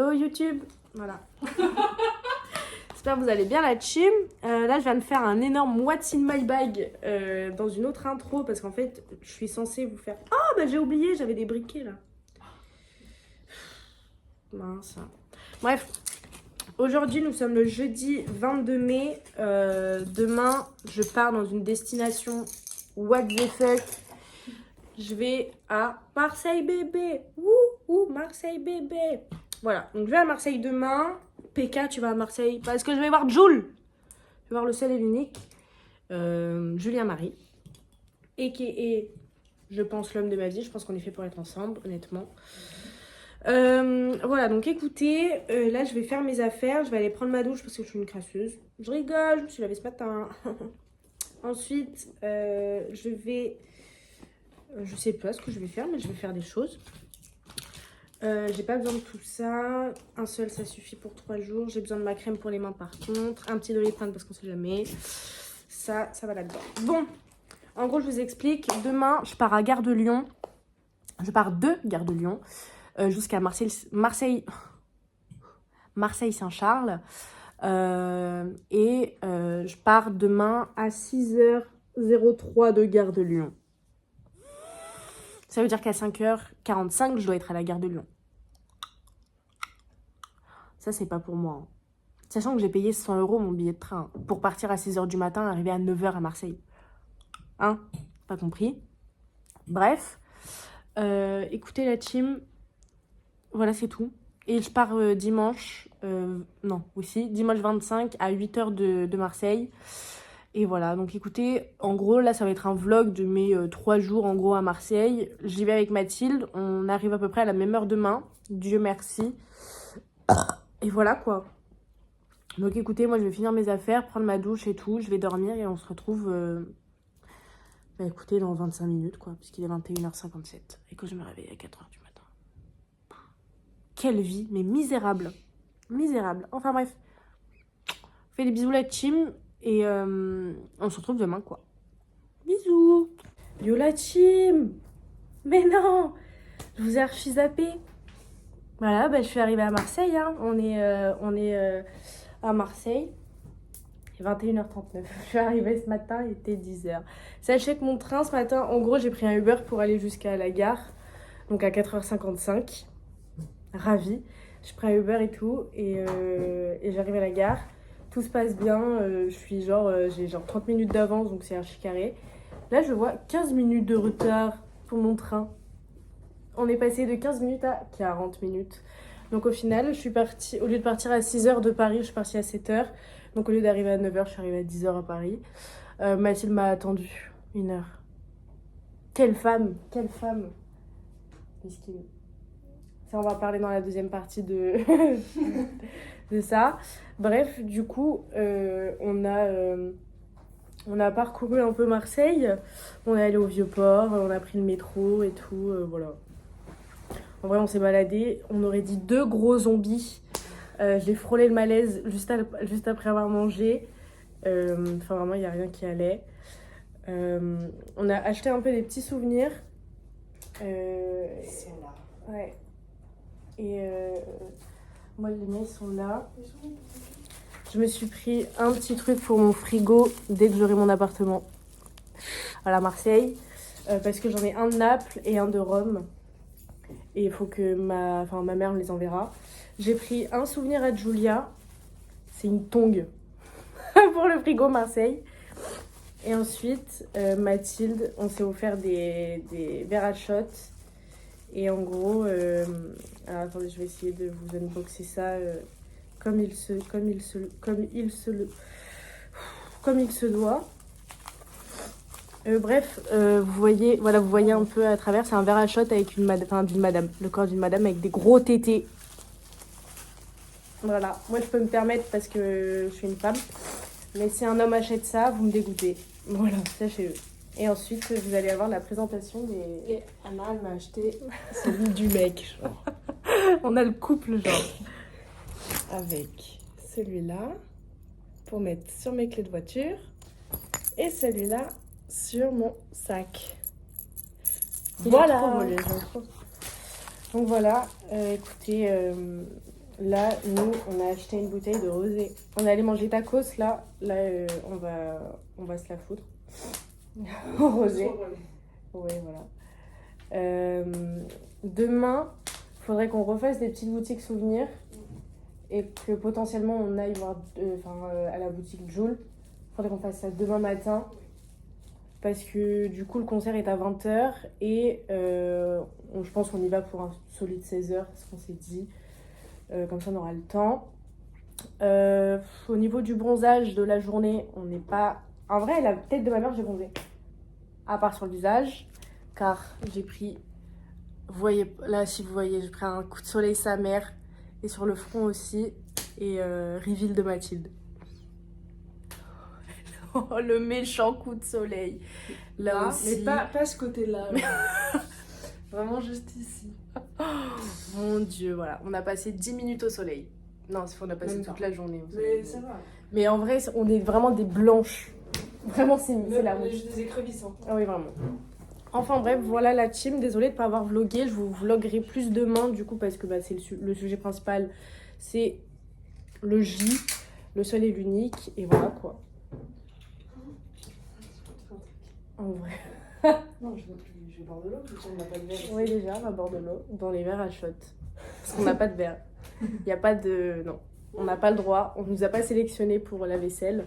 Hello YouTube. Voilà. J'espère que vous allez bien la team. Là je viens de faire un énorme What's in my bag dans une autre intro parce qu'en fait je suis censée vous faire... Ah bah j'ai oublié, j'avais des briquets là. Mince. Bref, aujourd'hui nous sommes le jeudi 22 mai. Demain je pars dans une destination what the fuck. Je vais à Marseille bébé. Ouh, Marseille bébé. Voilà, donc je vais à Marseille demain. PK, tu vas à Marseille parce que je vais voir Jules. Je vais voir le seul et l'unique. Julien Marie. A.K.A. je pense l'homme de ma vie. Je pense qu'on est fait pour être ensemble, honnêtement. Voilà, donc écoutez, là je vais faire mes affaires. Je vais aller prendre ma douche parce que je suis une crasseuse. Je rigole, je me suis lavée ce matin. Ensuite, je vais... je sais pas ce que je vais faire, mais je vais faire des choses. J'ai pas besoin de tout ça. Un seul, ça suffit pour 3 jours. J'ai besoin de ma crème pour les mains par contre. Un petit Doliprane parce qu'on sait jamais. Ça va là-dedans. Bon, en gros, je vous explique. Demain, je pars à Gare de Lyon. Je pars de Gare de Lyon jusqu'à Marseille-Saint-Charles. Et je pars demain à 6h03 de Gare de Lyon. Ça veut dire qu'à 5h45, je dois être à la Gare de Lyon. Ça, c'est pas pour moi. Hein. Sachant que j'ai payé 100 € mon billet de train pour partir à 6h du matin, arriver à 9h à Marseille. Hein? Pas compris? Bref. Écoutez la team. Voilà, c'est tout. Et je pars dimanche. Dimanche 25 à 8h de Marseille. Et voilà, donc écoutez, en gros, là, ça va être un vlog de mes 3 jours, en gros, à Marseille. J'y vais avec Mathilde. On arrive à peu près à la même heure demain. Dieu merci. Et voilà, quoi. Donc écoutez, moi, je vais finir mes affaires, prendre ma douche et tout. Je vais dormir et on se retrouve, écoutez, dans 25 minutes, quoi. Puisqu'il est 21h57 et que je me réveille à 4h du matin. Quelle vie, mais misérable. Misérable. Enfin, bref. Fais des bisous, la team. Et on se retrouve demain, quoi. Bisous. Yo la team. Mais non, je vous ai archi-zappé. Voilà, je suis arrivée à Marseille. Hein. On est à Marseille. Il est 21h39. Je suis arrivée ce matin, il était 10h. Sachez que mon train ce matin, en gros, j'ai pris un Uber pour aller jusqu'à la gare. Donc à 4h55. Ravie. J'ai pris un Uber et tout. Et j'arrive à la gare. Tout se passe bien, j'ai genre 30 minutes d'avance, donc c'est archi carré. Là, je vois 15 minutes de retard pour mon train. On est passé de 15 minutes à 40 minutes. Donc au final, je suis partie, au lieu de partir à 6h de Paris, je suis partie à 7h. Donc au lieu d'arriver à 9h, je suis arrivée à 10h à Paris. Mathilde m'a attendu 1 heure. Quelle femme. Mesquine. Ça, on va parler dans la deuxième partie de ça. Bref, du coup, on a parcouru un peu Marseille. On est allé au Vieux-Port, on a pris le métro et tout, voilà. En vrai, on s'est baladé. On aurait dit 2 gros zombies. J'ai frôlé le malaise juste après avoir mangé. Enfin, vraiment, il n'y a rien qui allait. On a acheté un peu des petits souvenirs. Ils sont là. Ouais. Et moi, les miens sont là. Je me suis pris un petit truc pour mon frigo dès que j'aurai mon appartement à Marseille. Parce que j'en ai un de Naples et un de Rome. Et il faut que ma mère me les enverra. J'ai pris un souvenir à Julia. C'est une tongue pour le frigo Marseille. Et ensuite, Mathilde, on s'est offert des verres à shot. Et en gros, alors attendez, je vais essayer de vous unboxer ça comme il se doit. Bref, vous voyez un peu à travers, c'est un verre à shot avec le corps d'une madame avec des gros tétés. Voilà, moi je peux me permettre parce que je suis une femme. Mais si un homme achète ça, vous me dégoûtez. Voilà, sachez-le. Et ensuite, vous allez avoir la présentation des... Et Anna, elle m'a acheté celui du mec, genre. On a le couple, genre. Avec celui-là, pour mettre sur mes clés de voiture. Et celui-là, sur mon sac. Voilà. Donc voilà, écoutez, Là, nous, on a acheté une bouteille de rosé. On est allé manger tacos, là. Là, on va se la foutre. Au rosé. Oui, voilà. Demain, il faudrait qu'on refasse des petites boutiques souvenirs et que potentiellement on aille voir à la boutique Joule. Il faudrait qu'on fasse ça demain matin parce que du coup le concert est à 20h et je pense qu'on y va pour un solide 16h, c'est ce qu'on s'est dit. Comme ça on aura le temps. Au niveau du bronzage de la journée, on n'est pas... En vrai, la tête de ma mère, j'ai bronzé. À part sur le visage, car j'ai pris... Vous voyez, là, si vous voyez, j'ai pris un coup de soleil sa mère. Et sur le front aussi. Et reveal de Mathilde. Oh, le méchant coup de soleil. Là aussi. Mais pas ce côté-là. Vraiment juste ici. Mon Dieu, voilà. On a passé 10 minutes au soleil. Non, c'est faux, on a passé toute la journée au soleil. Mais ça va. Mais en vrai, on est vraiment des blanches. Vraiment, c'est la On est juste des écrevisses. Hein. Ah oui, vraiment. Enfin bref, voilà la team. Désolée de ne pas avoir vlogué. Je vous vloguerai plus demain du coup parce que c'est le sujet principal. C'est le J. Le seul et l'unique. Et voilà quoi. En vrai. Non, je vais boire de l'eau. On n'a pas de verre. Oui, déjà, on va boire de l'eau dans les verres à shot. Parce qu'on n'a pas de verre. Il n'y a pas de... Non. On n'a pas le droit. On ne nous a pas sélectionné pour la vaisselle.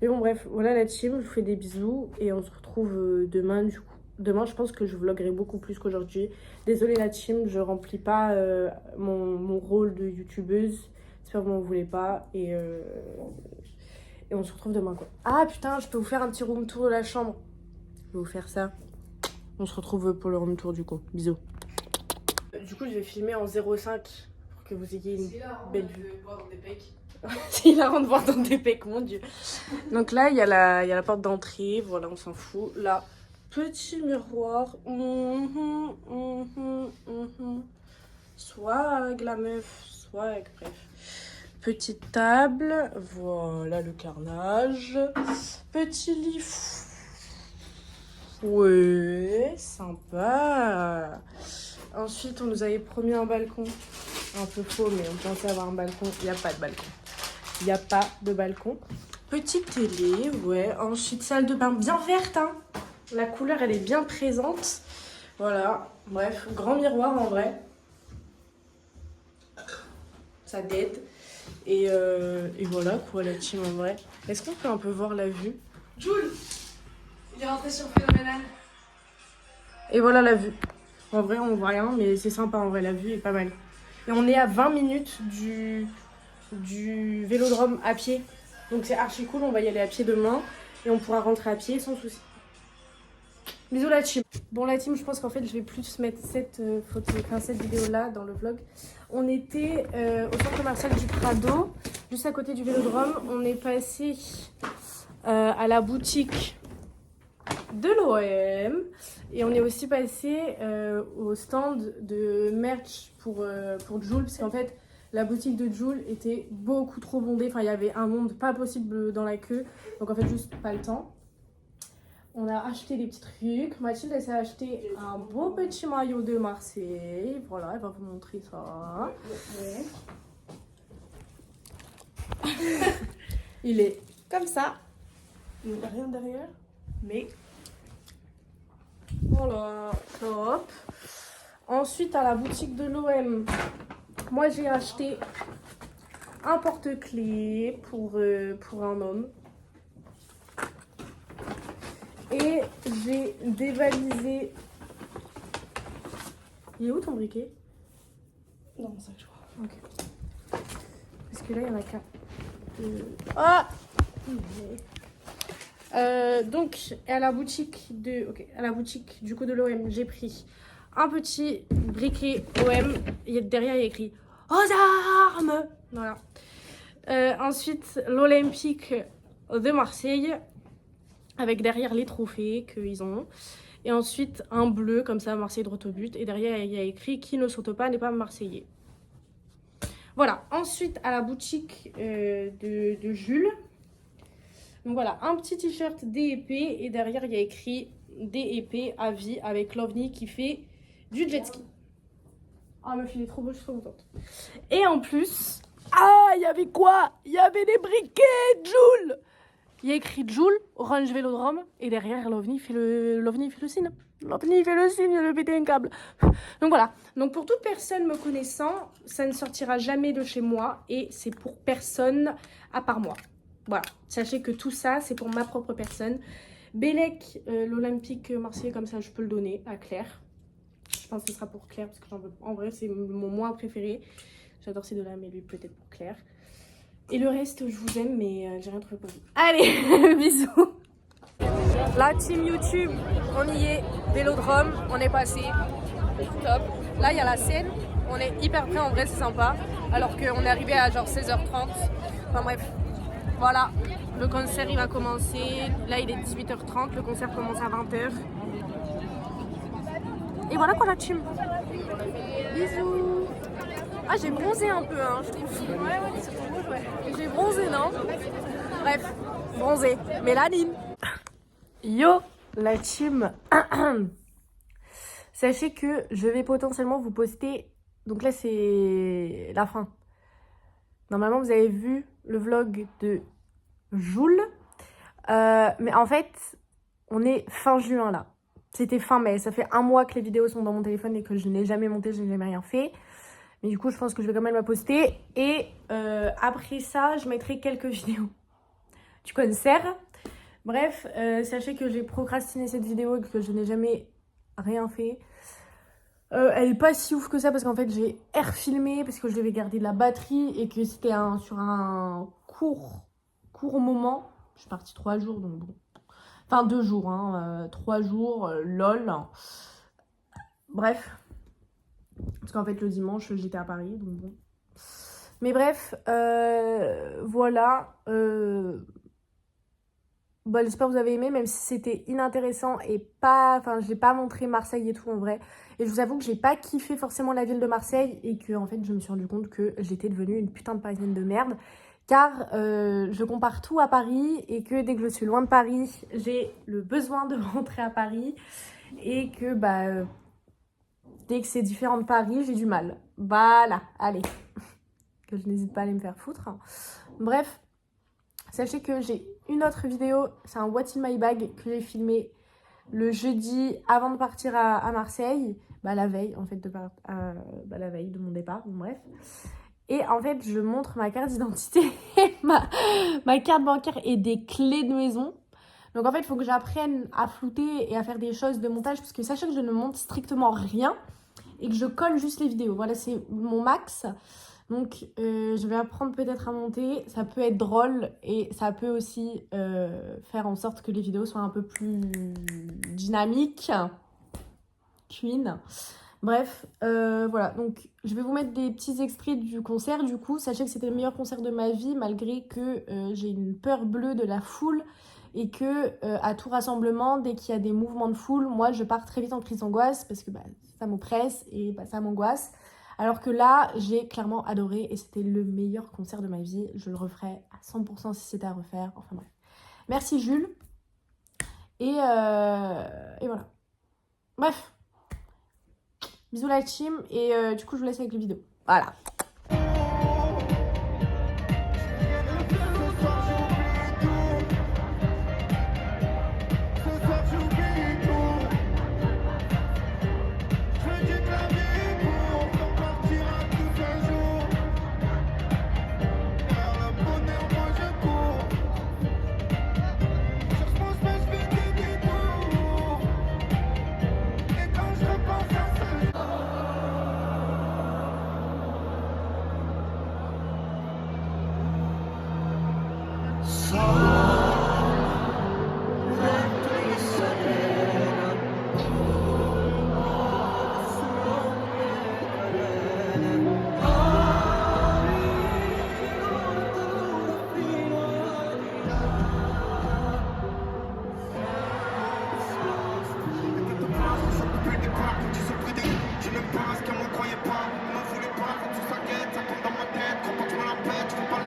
Mais bon, bref. Voilà la team. Je vous fais des bisous. Et on se retrouve demain du coup. Demain, je pense que je vloggerai beaucoup plus qu'aujourd'hui. Désolée la team, je remplis pas mon rôle de youtubeuse. J'espère que vous m'en voulez pas. Et on se retrouve demain quoi. Ah putain, je peux vous faire un petit room tour de la chambre. Je vais vous faire ça. On se retrouve pour le room tour du coup. Bisous. Du coup, je vais filmer en 0,5 pour que vous ayez une belle vue. C'est hilarant de voir dans des pecs, mon dieu. Donc là, il y a la porte d'entrée. Voilà, on s'en fout. Là, petit miroir. Swag, la meuf. Swag, bref. Petite table. Voilà le carnage. Petit lit. Ouais, sympa. Ensuite, on nous avait promis un balcon. Un peu faux, mais on pensait avoir un balcon. Il n'y a pas de balcon. Il n'y a pas de balcon. Petite télé, ouais. Ensuite, salle de bain bien verte, hein. La couleur, elle est bien présente. Voilà. Bref, grand miroir en vrai. Ça date. Et voilà quoi, la team en vrai. Est-ce qu'on peut un peu voir la vue? Jules, il est rentré sur Phénoménal. Et voilà la vue. En vrai, on voit rien, mais c'est sympa en vrai, la vue est pas mal. Et on est à 20 minutes du vélodrome à pied. Donc c'est archi cool, on va y aller à pied demain. Et on pourra rentrer à pied sans souci. Bisous la team. Bon la team, je pense qu'en fait je vais plus mettre cette vidéo là dans le vlog. On était au centre commercial du Prado, juste à côté du vélodrome. On est passé à la boutique de l'OM. Et on est aussi passé au stand de merch pour Joule. Parce qu'en fait, la boutique de Joule était beaucoup trop bondée. Enfin, il y avait un monde pas possible dans la queue. Donc en fait, juste pas le temps. On a acheté des petits trucs. Mathilde, elle s'est acheté un beau petit maillot de Marseille. Voilà, elle va vous montrer ça. Ouais. Il est comme ça. Il n'y a rien derrière. Mais voilà, top. Ensuite, à la boutique de l'OM, moi j'ai acheté un porte-clés pour un homme. Et j'ai dévalisé. Il est où ton briquet? Non, ça je vois. Ok. Parce que là, il y en a qu'un. Ah! Donc à la boutique du coup de l'OM, j'ai pris un petit briquet OM. Derrière il y a écrit aux armes. Voilà. Ensuite l'Olympique de Marseille avec derrière les trophées qu'ils ont. Et ensuite un bleu comme ça, Marseille droit au but. Et derrière il y a écrit qui ne saute pas n'est pas marseillais. Voilà. Ensuite à la boutique de Jules. Donc voilà, un petit t-shirt DEP et derrière il y a écrit DEP à vie avec l'OVNI qui fait du jet ski. Oh, meuf, il est trop beau, je suis trop contente. Et en plus... Ah, il y avait quoi? Il y avait des briquets, Joule. Il y a écrit Joule, Orange Vélodrome, et derrière, l'OVNI fait le signe. L'OVNI fait le signe de péter un câble. Donc voilà. Donc pour toute personne me connaissant, ça ne sortira jamais de chez moi, et c'est pour personne à part moi. Voilà. Sachez que tout ça, c'est pour ma propre personne. Bellec, l'Olympique marseillais, comme ça, je peux le donner à Claire. Je pense que ce sera pour Claire, parce que j'en veux... En vrai, c'est mon moins préféré. J'adore ces deux-là, mais lui, peut-être pour Claire. Et le reste, je vous aime, mais j'ai rien trouvé pour vous. Allez, bisous. La team YouTube, on y est. Vélodrome, on est passé. Top. Là, il y a la scène. On est hyper près, en vrai, c'est sympa. Alors qu'on est arrivé à genre 16h30. Enfin bref, voilà. Le concert, il va commencer. Là, il est 18h30. Le concert commence à 20h. Et voilà quoi, la team. Bisous. Ah, j'ai bronzé un peu, hein, je trouve. Ouais, c'est trop beau, ouais. J'ai bronzé, non? Bref, bronzé. Mélanine. Yo, la team. Sachez que je vais potentiellement vous poster... Donc là, c'est la fin. Normalement, vous avez vu le vlog de Joule. Mais en fait, on est fin juin, là. C'était fin mai. Ça fait un mois que les vidéos sont dans mon téléphone et que je n'ai jamais monté, je n'ai jamais rien fait. Mais du coup, je pense que je vais quand même la poster. Et après ça, je mettrai quelques vidéos du concert. Bref, sachez que j'ai procrastiné cette vidéo et que je n'ai jamais rien fait. Elle est pas si ouf que ça parce qu'en fait, j'ai air filmé parce que je devais garder de la batterie et que c'était sur un court moment. Je suis partie 3 jours, donc bon. Enfin, 2 jours, hein. 3 jours, lol. Bref. Parce qu'en fait, le dimanche, j'étais à Paris, donc bon. Mais bref, voilà. Bon, j'espère que vous avez aimé, même si c'était inintéressant et pas... Enfin, je n'ai pas montré Marseille et tout, en vrai. Et je vous avoue que j'ai pas kiffé forcément la ville de Marseille et que, en fait, je me suis rendu compte que j'étais devenue une putain de parisienne de merde. Car je compare tout à Paris et que dès que je suis loin de Paris, j'ai le besoin de rentrer à Paris. Et que, dès que c'est différent de Paris, j'ai du mal. Voilà, allez. Que je n'hésite pas à aller me faire foutre. Bref, sachez que j'ai une autre vidéo, c'est un What in my bag que j'ai filmé le jeudi avant de partir à Marseille. La veille, en fait, la veille de mon départ, bon, bref. Et en fait, je montre ma carte d'identité, ma carte bancaire et des clés de maison. Donc en fait, il faut que j'apprenne à flouter et à faire des choses de montage parce que sachez que je ne monte strictement rien et que je colle juste les vidéos. Voilà, c'est mon max. Donc je vais apprendre peut-être à monter. Ça peut être drôle et ça peut aussi faire en sorte que les vidéos soient un peu plus dynamiques. Queen. Bref, voilà, donc je vais vous mettre des petits extraits du concert. Du coup, sachez que c'était le meilleur concert de ma vie, malgré que j'ai une peur bleue de la foule et que à tout rassemblement, dès qu'il y a des mouvements de foule, moi je pars très vite en crise d'angoisse parce que ça m'oppresse et ça m'angoisse. Alors que là, j'ai clairement adoré et c'était le meilleur concert de ma vie. Je le referais à 100% si c'était à refaire. Enfin bref. Merci Jules. Et voilà. Bref. Bisous la team et du coup je vous laisse avec les vidéos. Voilà.